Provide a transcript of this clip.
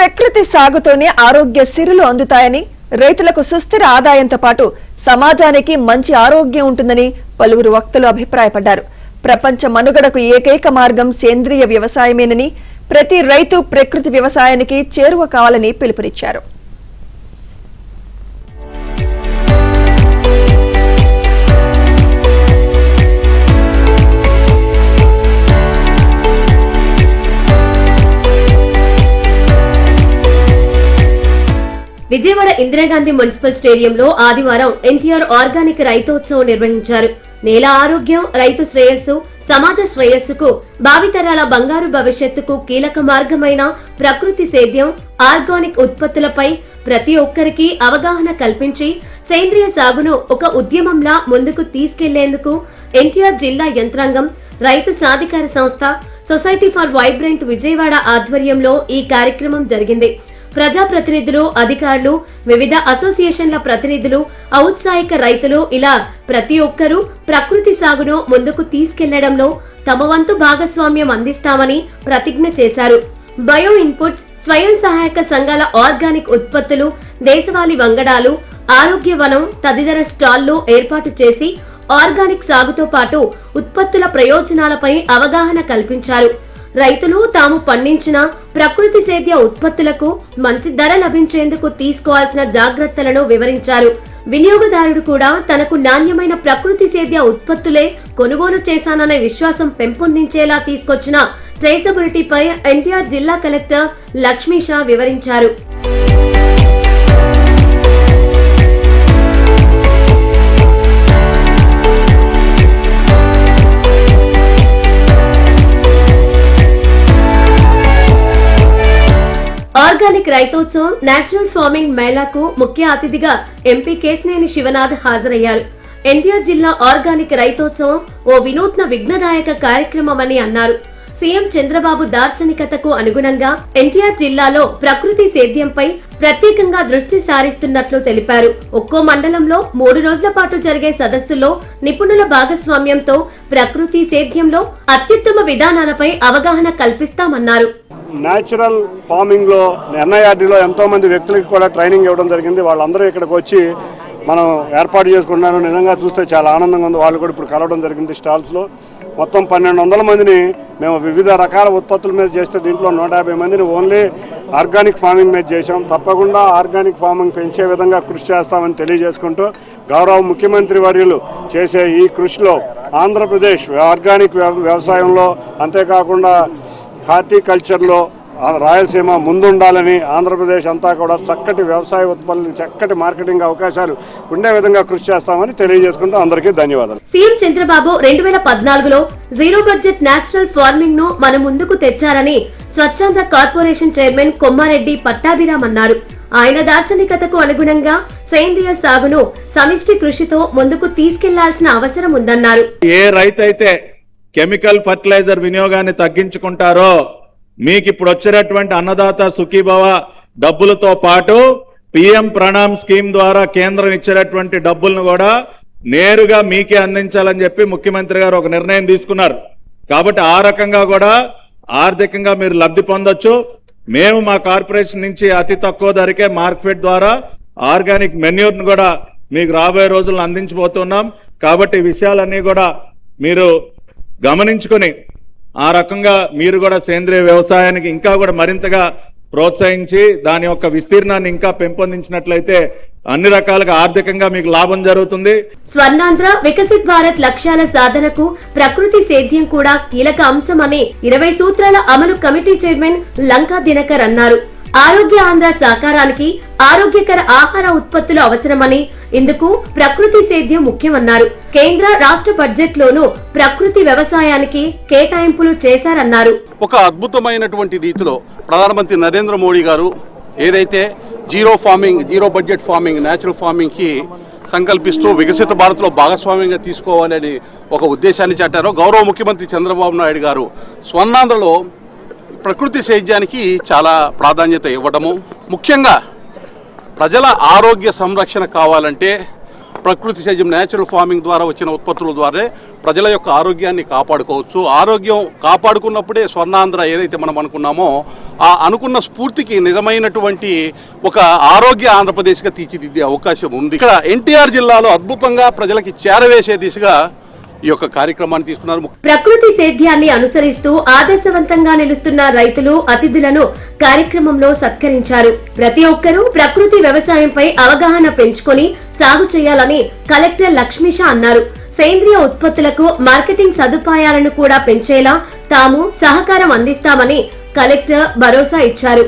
ప్రకృతి సాగుతోనే ఆరోగ్య సిరులు అందుతాయని, రైతులకు సుస్థిర ఆదాయంతో పాటు సమాజానికి మంచి ఆరోగ్యం ఉంటుందని పలువురు వక్తలు అభిప్రాయపడ్డారు. ప్రపంచ మనుగడకు ఏకైక మార్గం సేంద్రియ వ్యవసాయమేనని, ప్రతి రైతు ప్రకృతి వ్యవసాయానికి చేరువ కావాలని పిలుపునిచ్చారు. విజయవాడ ఇందిరాగాంధీ మున్సిపల్ స్టేడియంలో ఆదివారం ఎన్టీఆర్ ఆర్గానిక్ రైతోత్సవం నిర్వహించారు. నేల ఆరోగ్యం, రైతు శ్రేయస్సు, సమాజ శ్రేయస్సుకు, భావితరాల బంగారు భవిష్యత్తుకు కీలక మార్గమైన ప్రకృతి సేద్యం, ఆర్గానిక్ ఉత్పత్తులపై ప్రతి ఒక్కరికి అవగాహన కల్పించి సేంద్రియ సాగును ఒక ఉద్యమంలా ముందుకు తీసుకెళ్లేందుకు ఎన్టీఆర్ జిల్లా యంత్రాంగం, రైతు సాధికార సంస్థ, సొసైటీ ఫర్ వైబ్రెంట్ విజయవాడ ఆధ్వర్యంలో ఈ కార్యక్రమం జరిగింది. ప్రజాప్రతినిధులు, అధికారులు, వివిధ అసోసియేషన్ల ప్రతినిధులు, ఔత్సాహిక రైతులు ఇలా ప్రతి ఒక్కరూ ప్రకృతి సాగును ముందుకు తీసుకెళ్లడంలో తమ వంతు భాగస్వామ్యం అందిస్తామని ప్రతిజ్ఞ చేశారు. బయో ఇన్పుట్స్, స్వయం సహాయక సంఘాల ఆర్గానిక్ ఉత్పత్తులు, దేశవాళీ వంగడాలు, ఆరోగ్య వనం తదితర స్టాళ్లు ఏర్పాటు చేసి ఆర్గానిక్ సాగుతో పాటు ఉత్పత్తుల ప్రయోజనాలపై అవగాహన కల్పించారు. రైతులు తాము పండించిన ప్రకృతి సేద్య ఉత్పత్తులకు మంచి ధర లభించేందుకు తీసుకోవాల్సిన జాగ్రత్తలను వివరించారు. వినియోగదారుడు కూడా తనకు నాణ్యమైన ప్రకృతి సేద్య ఉత్పత్తులే కొనుగోలు చేశాననే విశ్వాసం పెంపొందించేలా తీసుకొచ్చిన ట్రేసబిలిటీపై ఎన్టీఆర్ జిల్లా కలెక్టర్ లక్ష్మీషా వివరించారు. ఆర్గానిక్ రైతోత్సవం, నేచురల్ ఫార్మింగ్ మేళాకు ముఖ్య అతిథిగా ఎంపీ కేశినేని శివనాథ్ హాజరయ్యారు. ఎన్టీఆర్ జిల్లా ఆర్గానిక్ రైతోత్సవం ఓ వినూత్న విఘ్నదాయక కార్యక్రమమని అన్నారు. సీఎం చంద్రబాబు దార్శనికతకు అనుగుణంగా ఎన్టీఆర్ జిల్లాలో ప్రకృతి సేద్యంపై ప్రత్యేకంగా దృష్టి సారిస్తున్నట్లు తెలిపారు. ఒక్కో మండలంలో 3 రోజుల పాటు జరిగే సదస్సులో నిపుణుల భాగస్వామ్యంతో ప్రకృతి సేద్యంలో అత్యుత్తమ విధానాలపై అవగాహన కల్పిస్తామన్నారు. న్యాచురల్ ఫార్మింగ్లో ఎన్ఐఆర్డీలో ఎంతోమంది వ్యక్తులకి కూడా ట్రైనింగ్ ఇవ్వడం జరిగింది. వాళ్ళందరూ ఇక్కడికి వచ్చి మనం ఏర్పాటు చేసుకున్నాను. నిజంగా చూస్తే చాలా ఆనందంగా ఉంది. వాళ్ళు కూడా ఇప్పుడు కలవడం జరిగింది స్టాల్స్లో. మొత్తం 1200 మందిని మేము వివిధ రకాల ఉత్పత్తుల మీద చేస్తే దీంట్లో 150 మందిని ఓన్లీ ఆర్గానిక్ ఫార్మింగ్ మీద చేసాం. తప్పకుండా ఆర్గానిక్ ఫార్మింగ్ పెంచే విధంగా కృషి చేస్తామని తెలియజేసుకుంటూ, గౌరవ ముఖ్యమంత్రి వర్యులు చేసే ఈ కృషిలో ఆంధ్రప్రదేశ్ ఆర్గానిక్ వ్యవసాయంలో, అంతేకాకుండా హార్టికల్చర్లో రాయలసీమ ముందుండాలని, ఆంధ్రప్రదేశ్ అంతా కూడా చక్కటి వ్యవసాయ ఉత్పత్తులు, చక్కటి మార్కెటింగ్ అవకాశాలు ఉండే విధంగా కృషి చేస్తామని తెలియజేసుకుంటూ అందరికీ ధన్యవాదాలు. సీఎం చంద్రబాబు 2014లో జీరో బడ్జెట్ నేచురల్ ఫార్మింగ్ ను మన ముందుకు తెచ్చారని స్వచ్ఛంద కార్పొరేషన్ చైర్మన్ కొమ్మారెడ్డి పట్టాభిరామ్ అన్నారు. ఆయన దార్శనికతకు అనుగుణంగా సేంద్రియ సాగును సమిష్టి కృషితో ముందుకు తీసుకెళ్లాల్సిన అవసరం ఉందన్నారు. ఏ రైతైతే కెమికల్ ఫర్టిలైజర్ వినియోగాన్ని తగ్గించుకుంటారో మీకు ఇప్పుడు వచ్చేటటువంటి అన్నదాత సుఖీభవ డబ్బులతో పాటు పిఎం ప్రణామ్ స్కీమ్ ద్వారా కేంద్రం ఇచ్చేటటువంటి డబ్బులను కూడా నేరుగా మీకే అందించాలని చెప్పి ముఖ్యమంత్రి గారు ఒక నిర్ణయం తీసుకున్నారు. కాబట్టి ఆ రకంగా కూడా ఆర్థికంగా మీరు లబ్ధి పొందొచ్చు. మేము మా కార్పొరేషన్ నుంచి అతి తక్కువ ధరకే మార్కెట్ ద్వారా ఆర్గానిక్ మెన్యూర్ను కూడా మీకు రాబోయే రోజుల్లో అందించబోతున్నాం. కాబట్టి ఈ విషయాలన్నీ కూడా మీరు గమనించుకొని ఆ రకంగా మీరు కూడా సేంద్రియ వ్యవసాయానికి ఇంకా కూడా మరింతగా ప్రోత్సహించి దాని యొక్క విస్తీర్ణాన్ని ఇంకా పెంపొందించినట్లయితే అన్ని రకాలుగా ఆర్థికంగా మీకు లాభం జరుగుతుంది. స్వర్ణాంధ్ర, వికసిత్ భారత్ లక్ష్యాల సాధనకు ప్రకృతి సేద్యం కూడా కీలక అంశమని 20 సూత్రాల అమలు కమిటీ చైర్మన్ లంకా దినకర్ అన్నారు. ఆరోగ్య ఆంధ్ర సాకారానికి ఆరోగ్యకర ఆహార ఉత్పత్తులు అవసరమని, ఇందుకు ప్రకృతి సేద్యం ముఖ్యమన్నారు. కేంద్ర, రాష్ట్ర బడ్జెట్ లోనూ ప్రకృతి వ్యవసాయానికి కేటాయింపులు చేశారన్నారు. ఒక అద్భుతమైనటువంటి రీతిలో ప్రధానమంత్రి నరేంద్ర మోడీ గారు ఏదైతే zero budget farming, natural farming కి సంకల్పిస్తూ వికసిత భారత్ లో భాగస్వామ్యంగా తీసుకోవాలని ఒక ఉద్దేశాన్ని చాటారో, గౌరవ ముఖ్యమంత్రి చంద్రబాబు నాయుడు గారు స్వర్ణాంధ్రలో ప్రకృతి సేద్యానికి చాలా ప్రాధాన్యత ఇవ్వడము, ముఖ్యంగా ప్రజల ఆరోగ్య సంరక్షణ కావాలంటే ప్రకృతి సేద్యం న్యాచురల్ ఫార్మింగ్ ద్వారా వచ్చిన ఉత్పత్తుల ద్వారా ప్రజల యొక్క ఆరోగ్యాన్ని కాపాడుకోవచ్చు. ఆరోగ్యం కాపాడుకున్నప్పుడే స్వర్ణాంధ్ర ఏదైతే మనం అనుకున్నామో ఆ అనుకున్న స్ఫూర్తికి నిజమైనటువంటి ఒక ఆరోగ్య ఆంధ్రప్రదేశ్గా తీర్చిదిద్దే అవకాశం ఉంది. ఇక్కడ ఎన్టీఆర్ జిల్లాలో అద్భుతంగా ప్రజలకి చేరవేసే దిశగా ఈ యొక్క కార్యక్రమాన్ని తీసుకున్నారు. ప్రకృతి సేద్యాన్ని అనుసరిస్తూ ఆదర్శవంతంగా నిలుస్తున్న రైతులు అతిథులను కార్యక్రమంలో సత్కరించారు. ప్రతి ఒక్కరూ ప్రకృతి వ్యవసాయంపై అవగాహన పెంచుకొని సాగు చేయాలని కలెక్టర్ లక్ష్మీష అన్నారు. సేంద్రియ ఉత్పత్తులకు మార్కెటింగ్ సదుపాయాలను కూడా పెంచేలా తాము సహకారం అందిస్తామని కలెక్టర్ భరోసా ఇచ్చారు.